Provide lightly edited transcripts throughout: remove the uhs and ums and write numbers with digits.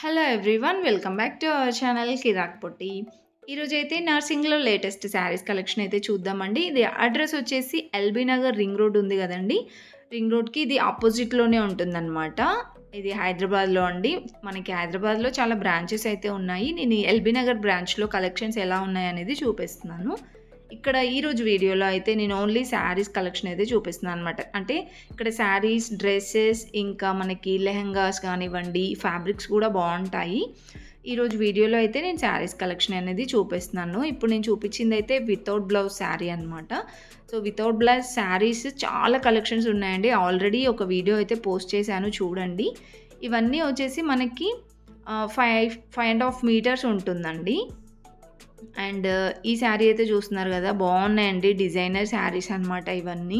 Hello everyone, welcome back to our channel Kirak Potti. ఈరోజైతే నర్సింగ్లో latest saris collection అయితే చూద్దామండి. ఇది అడ్రస్ వచ్చేసి ఎల్బీ నగర్ రింగ్ రోడ్ ఉంది కదండి, రింగ్ రోడ్కి ఇది ఆపోజిట్లోనే ఉంటుందన్నమాట. ఇది హైదరాబాద్లో అండి. మనకి హైదరాబాద్లో చాలా బ్రాంచెస్ అయితే ఉన్నాయి. నేను ఎల్బీ నగర్ బ్రాంచ్లో కలెక్షన్స్ ఎలా ఉన్నాయనేది చూపిస్తున్నాను. ఇక్కడ ఈరోజు వీడియోలో అయితే నేను ఓన్లీ శారీస్ కలెక్షన్ అయితే చూపిస్తున్నాను అనమాట. అంటే ఇక్కడ శారీస్, డ్రెస్సెస్, ఇంకా మనకి లెహంగాస్ కానివ్వండి, ఫ్యాబ్రిక్స్ కూడా బాగుంటాయి. ఈరోజు వీడియోలో అయితే నేను శారీస్ కలెక్షన్ అనేది చూపిస్తున్నాను. ఇప్పుడు నేను చూపించింది అయితే వితౌట్ బ్లౌజ్ శారీ అనమాట. సో వితౌట్ బ్లౌజ్ శారీస్ చాలా కలెక్షన్స్ ఉన్నాయండి. ఆల్రెడీ ఒక వీడియో అయితే పోస్ట్ చేశాను, చూడండి. ఇవన్నీ వచ్చేసి మనకి 5.5 మీటర్స్ ఉంటుందండి. అండ్ ఈ శారీ అయితే చూస్తున్నారు కదా, బాగున్నాయండి. డిజైనర్ శారీస్ అనమాట ఇవన్నీ.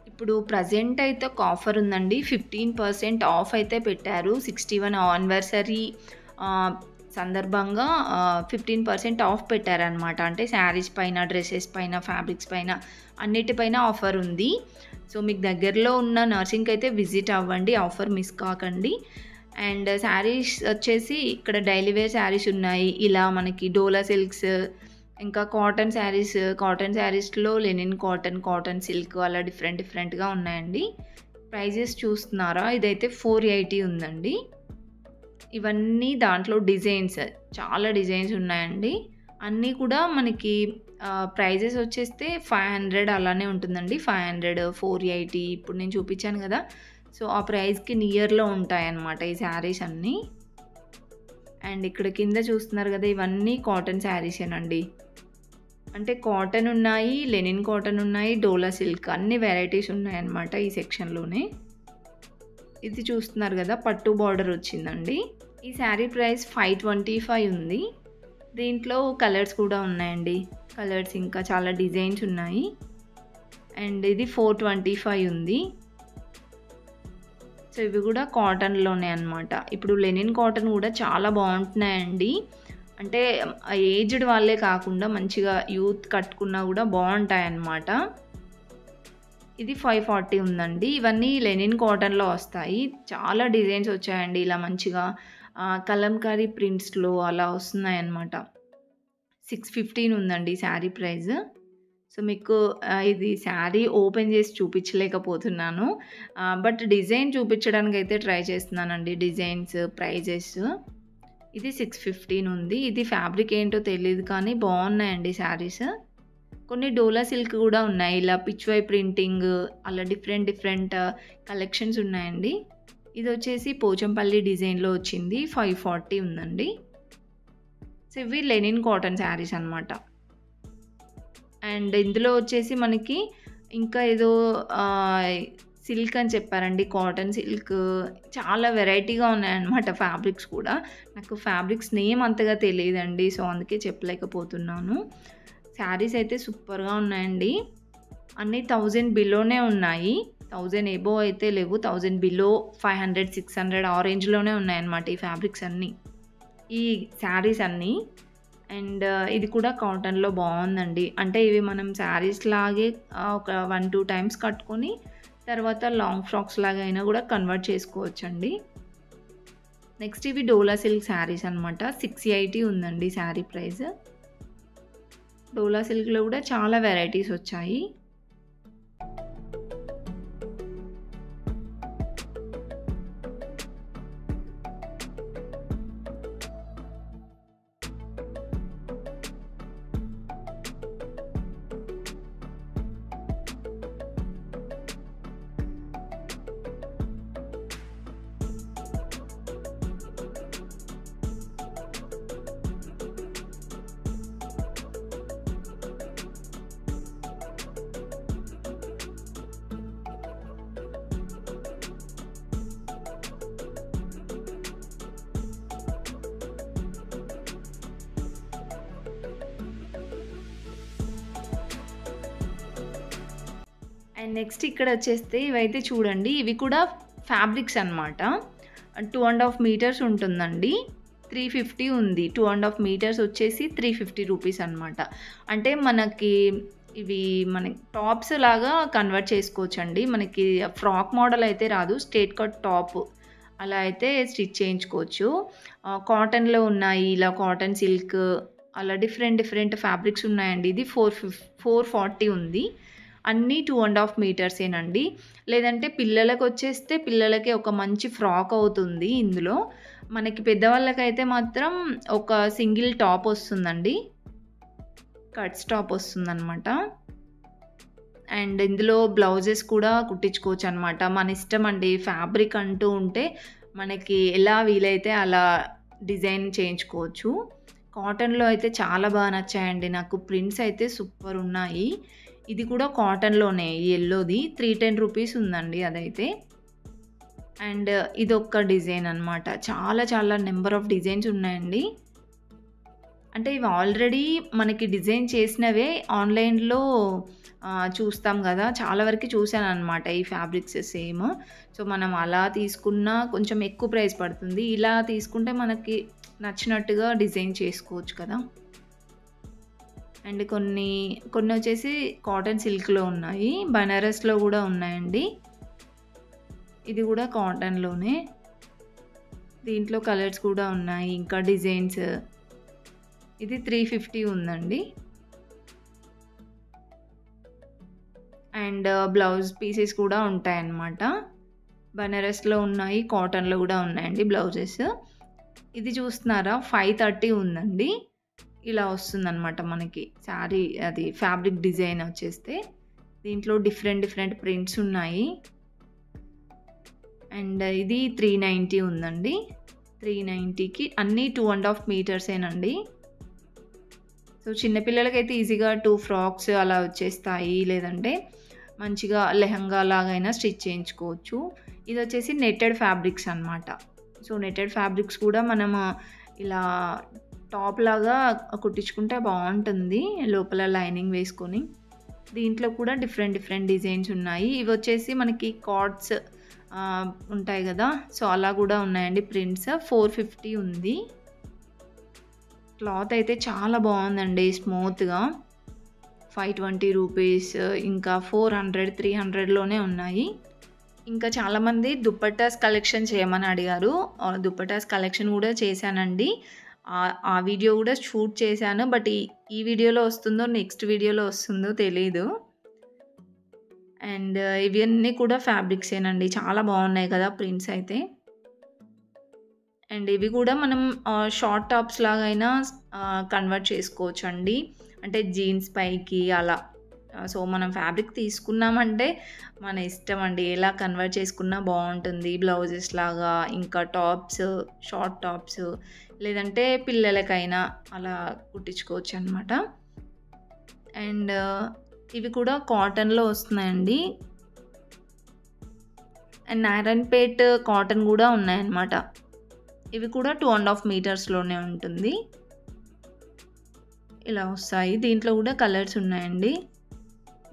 ఇప్పుడు ప్రజెంట్ అయితే ఒక ఆఫర్ ఉందండి. 15% ఆఫ్ అయితే పెట్టారు. 61 యానివర్సరీ సందర్భంగా 15% ఆఫ్ పెట్టారనమాట. అంటే శారీస్ పైన, డ్రెస్సెస్ పైన, ఫ్యాబ్రిక్స్ పైన, అన్నిటిపైన ఆఫర్ ఉంది. సో మీకు దగ్గరలో ఉన్న నర్సింగ్కి అయితే విజిట్ అవ్వండి, ఆఫర్ మిస్ కాకండి. అండ్ శారీస్ వచ్చేసి ఇక్కడ డైలీ వేర్ శారీస్ ఉన్నాయి. ఇలా మనకి డోలా సిల్క్స్, ఇంకా కాటన్ శారీస్లో లెనిన్ కాటన్, కాటన్ సిల్క్, అలా డిఫరెంట్గా ఉన్నాయండి. ప్రైజెస్ చూస్తున్నారా? ఇదైతే 480 ఉందండి. ఇవన్నీ దాంట్లో డిజైన్స్, చాలా డిజైన్స్ ఉన్నాయండి. అన్నీ కూడా మనకి ప్రైజెస్ వచ్చేస్తే 500 అలానే ఉంటుందండి. 500, 480 ఇప్పుడు నేను చూపించాను కదా, సో ఆ ప్రైస్కి నియర్లో ఉంటాయన్నమాట ఈ శారీస్ అన్నీ. అండ్ ఇక్కడ కింద చూస్తున్నారు కదా, ఇవన్నీ కాటన్ శారీసేనండి. అంటే కాటన్ ఉన్నాయి, లెనిన్ కాటన్ ఉన్నాయి, డోలా సిల్క్, అన్ని వెరైటీస్ ఉన్నాయన్నమాట ఈ సెక్షన్లోనే. ఇది చూస్తున్నారు కదా, పట్టు బార్డర్ వచ్చిందండి. ఈ శారీ ప్రైస్ 525 ఉంది. దీంట్లో కలర్స్ కూడా ఉన్నాయండి. కలర్స్ ఇంకా చాలా డిజైన్స్ ఉన్నాయి. అండ్ ఇది 425 ఉంది. సో ఇవి కూడా కాటన్లోనే అనమాట. ఇప్పుడు లెనిన్ కాటన్ కూడా చాలా బాగుంటున్నాయండి. అంటే ఏజ్డ్ వాళ్ళే కాకుండా మంచిగా యూత్ కట్టుకున్నా కూడా బాగుంటాయి అన్నమాట. ఇది 540 ఉందండి. ఇవన్నీ లెనిన్ కాటన్లో వస్తాయి. చాలా డిజైన్స్ వచ్చాయండి. ఇలా మంచిగా కలంకారీ ప్రింట్స్లో అలా వస్తున్నాయి అన్నమాట. 615 ఉందండి శారీ ప్రైస్. సో మీకు ఇది శారీ ఓపెన్ చేసి చూపించలేకపోతున్నాను, బట్ డిజైన్ చూపించడానికి అయితే ట్రై చేస్తున్నానండి. Designs, prizes. ఇది 615 ఉంది. ఇది ఫ్యాబ్రిక్ ఏంటో తెలియదు కానీ బాగున్నాయండి శారీస్. కొన్ని డోలా సిల్క్ కూడా ఉన్నాయి. ఇలా పిచ్వై ప్రింటింగ్, అలా డిఫరెంట్ కలెక్షన్స్ ఉన్నాయండి. ఇది వచ్చేసి పోచంపల్లి డిజైన్లో వచ్చింది. 540 ఉందండి. సో ఇవి లెనిన్ కాటన్ శారీస్ అనమాట. అండ్ ఇందులో వచ్చేసి మనకి ఇంకా ఏదో సిల్క్ అని చెప్పారండి, కాటన్ సిల్క్, చాలా వెరైటీగా ఉన్నాయన్నమాట. ఫ్యాబ్రిక్స్ కూడా నాకు ఫ్యాబ్రిక్స్ నేమ్ అంతగా తెలియదండి, సో అందుకే చెప్పలేకపోతున్నాను. శారీస్ అయితే సూపర్గా ఉన్నాయండి. అన్నీ 1000 బిలోనే ఉన్నాయి. 1000 ఎబో అయితే లేవు. 1000 బిలో 500, 600 ఆ రేంజ్లోనే ఉన్నాయన్నమాట ఈ ఫ్యాబ్రిక్స్ అన్నీ, ఈ శారీస్ అన్నీ. అండ్ ఇది కూడా కాటన్లో బాగుందండి. అంటే ఇవి మనం శారీస్ లాగే ఒక 1-2 టైమ్స్ కట్టుకొని తర్వాత లాంగ్ ఫ్రాక్స్ లాగా అయినా కూడా కన్వర్ట్ చేసుకోవచ్చండి. నెక్స్ట్ ఇవి డోలా సిల్క్ శారీస్ అనమాట. 680 ఉందండి శారీ ప్రైస్. డోలా సిల్క్లో కూడా చాలా వెరైటీస్ వచ్చాయి. అండ్ నెక్స్ట్ ఇక్కడ వచ్చేస్తే ఇవైతే చూడండి, ఇవి కూడా ఫ్యాబ్రిక్స్ అనమాట. 2.5 మీటర్స్ ఉంటుందండి. 350 ఉంది. 2.5 మీటర్స్ వచ్చేసి 350 రూపీస్ అనమాట. అంటే మనకి ఇవి మనకి టాప్స్ లాగా కన్వర్ట్ చేసుకోవచ్చండి. మనకి ఫ్రాక్ మోడల్ అయితే రాదు, స్ట్రేట్ కట్ టాప్ అలా అయితే స్టిచ్ చేయించుకోవచ్చు. కాటన్‌లో ఉన్నాయి. ఇలా కాటన్ సిల్క్ అలా డిఫరెంట్ ఫ్యాబ్రిక్స్ ఉన్నాయండి. ఇది 440 ఉంది. అన్నీ 2½ మీటర్సేనండి. లేదంటే పిల్లలకొచ్చేస్తే పిల్లలకి ఒక మంచి ఫ్రాక్ అవుతుంది ఇందులో. మనకి పెద్దవాళ్ళకైతే మాత్రం ఒక సింగిల్ టాప్ వస్తుందండి. కట్స్ టాప్ వస్తుందనమాట. అండ్ ఇందులో బ్లౌజెస్ కూడా కుట్టించుకోవచ్చనమాట. మన ఇష్టం అండి. ఫ్యాబ్రిక్ అంటూ ఉంటే మనకి ఎలా వీలైతే అలా డిజైన్ చేయించుకోవచ్చు. కాటన్‌లో అయితే చాలా బాగా నచ్చాయండి నాకు. ప్రింట్స్ అయితే సూపర్ ఉన్నాయి. ఇది కూడా కాటన్‌లోనే యెల్లోది 310 రూపీస్ ఉందండి అదైతే. అండ్ ఇదొక్క డిజైన్ అనమాట. చాలా నంబర్ ఆఫ్ డిజైన్స్ ఉన్నాయండి. అంటే ఇవి ఆల్రెడీ మనకి డిజైన్ చేసినవే ఆన్‌లైన్‌లో చూస్తాం గదా! చాలా వరకు చూసాననమాట ఈ ఫ్యాబ్రిక్స్ సేమ్. సో, మనం అలా తీసుకున్నా కొంచెం ఎక్కువ ప్రైస్ పడుతుంది. ఇలా తీసుకుంటే మనకి నచ్చినట్టుగా డిజైన్ చేసుకోవచ్చు కదా! అండ్ కొన్నొచ్చేసి కాటన్ సిల్క్‌లో ఉన్నాయి. బనారస్‌లో గూడా ఉన్నాయండి. ఇది గూడా కాటన్‌లోనే. దీంట్లో కలర్స్ కూడా ఉన్నాయి. ఇంకా డిజైన్స్. ఇది 350 ఉందండి. అండ్ బ్లౌజ్ పీసెస్ కూడా ఉంటాయన్నమాట. బనారస్‌లో ఉన్నాయి. కాటన్‌లో గూడా ఉన్నాయండి బ్లౌజెస్. ఇది చూస్తున్నారా 530 ఉందండి. ఇలా వస్తుందన్నమాట మనకి శారీ అది ఫ్యాబ్రిక్ డిజైన్ వచ్చేస్తే. దీంట్లో డిఫరెంట్ ప్రింట్స్ ఉన్నాయి. అండ్ ఇది 390 ఉందండి. 390కి అన్నీ 2½ మీటర్సేనండి. సో, చిన్న పిల్లలకైతే ఈజీగా 2 ఫ్రాక్స్ అలా వచ్చేస్తాయి. లేదంటే మంచిగా లెహంగా లాగైనా స్టిచ్ చేయించుకోవచ్చు. ఇదొచ్చేసి నెట్టెడ్ ఫ్యాబ్రిక్స్ అనమాట. సో, నెట్టెడ్ ఫ్యాబ్రిక్స్ కూడా మనము ఇలా టాప్ లాగా కుట్టించుకుంటే బావుంటుంది. లోపల లైనింగ్ వేసుకొని. దీంట్లో కూడా డిఫరెంట్ డిజైన్స్ ఉన్నాయి. ఇవొచ్చేసి మనకి కార్డ్స్ ఉంటాయి గదా! సో, అలా గూడా ఉన్నాయండి ప్రింట్స్. 450 ఉంది. క్లాత్ అయితే చాలా బావుందండి స్మూత్‌గా. 520 రూపీస్ ఇంకా 400, 300లోనే ఉన్నాయి. ఇంకా చాలామంది దుపట్టాస్ కలెక్షన్ చేయమని అడిగారు. దుపట్టాస్ కలెక్షన్ కూడా చేశానండి. ఆ వీడియో కూడా షూట్ చేశాను. బట్ ఈ వీడియోలో వస్తుందో నెక్స్ట్ వీడియోలో వస్తుందో తెలీదు. అండ్ ఇవన్నీ కూడా ఫ్యాబ్రిక్సేనండి. చాలా బాగున్నాయి కదా ప్రింట్స్ అయితే. అండ్ ఇవి కూడా మనం షార్ట్ టాప్స్ లాగైనా కన్వర్ట్ చేసుకోవచ్చండి. అంటే జీన్స్ పైకి అలా. సో, మనం ఫ్యాబ్రిక్ తీసుకున్నామంటే మన ఇష్టం అండి. ఎలా కన్వర్ట్ చేసుకున్నా బాగుంటుంది. బ్లౌజెస్ లాగా ఇంకా టాప్స్, షార్ట్ టాప్స్ లేదంటే పిల్లలకైనా అలా కుట్టించుకోవచ్చు అనమాట. అండ్ ఇవి కూడా కాటన్‌లో వస్తున్నాయండి. అండ్ నారాయణపేట్ కాటన్ కూడా ఉన్నాయన్నమాట. ఇవి కూడా 2½ మీటర్స్‌లోనే ఉంటుంది. ఇలా వస్తాయి. దీంట్లో కూడా కలర్స్ ఉన్నాయండి.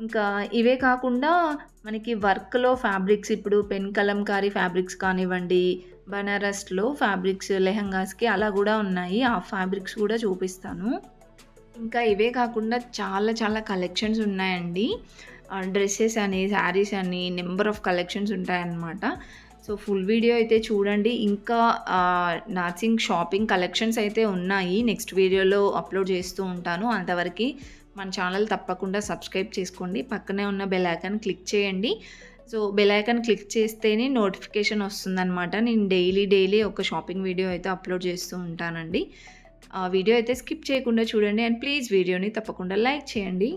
ఇంకా ఇవే కాకుండా మనకి వర్క్‌లో ఫ్యాబ్రిక్స్ ఇప్పుడు పెన్ కలంకారీ ఫ్యాబ్రిక్స్ కానివ్వండి, బనారస్‌లో ఫ్యాబ్రిక్స్ లెహంగాస్‌కి అలా కూడా ఉన్నాయి. ఆ ఫ్యాబ్రిక్స్ కూడా చూపిస్తాను. ఇంకా ఇవే కాకుండా చాలా కలెక్షన్స్ ఉన్నాయండి. డ్రెసెస్ అని, శారీస్ అని నంబర్ ఆఫ్ కలెక్షన్స్ ఉంటాయన్నమాట. సో, ఫుల్ వీడియో అయితే చూడండి. ఇంకా నర్సింగ్ షాపింగ్ కలెక్షన్స్ అయితే ఉన్నాయి. నెక్స్ట్ వీడియోలో అప్లోడ్ చేస్తూ ఉంటాను. అంతవరకు మన ఛానల్ తప్పకుండా సబ్స్క్రైబ్ చేసుకోండి. పక్కనే ఉన్న బెల్ ఐకాన్ క్లిక్ చేయండి. సో, బెల్ ఐకాన్ క్లిక్ చేస్తేనే నోటిఫికేషన్ వస్తుందన్నమాట. నేను డైలీ ఒక షాపింగ్ వీడియో అయితే అప్లోడ్ చేస్తూ ఉంటానండి. ఆ వీడియో అయితే స్కిప్ చేయకుండా చూడండి. అండ్ ప్లీజ్ వీడియోని తప్పకుండా లైక్ చేయండి.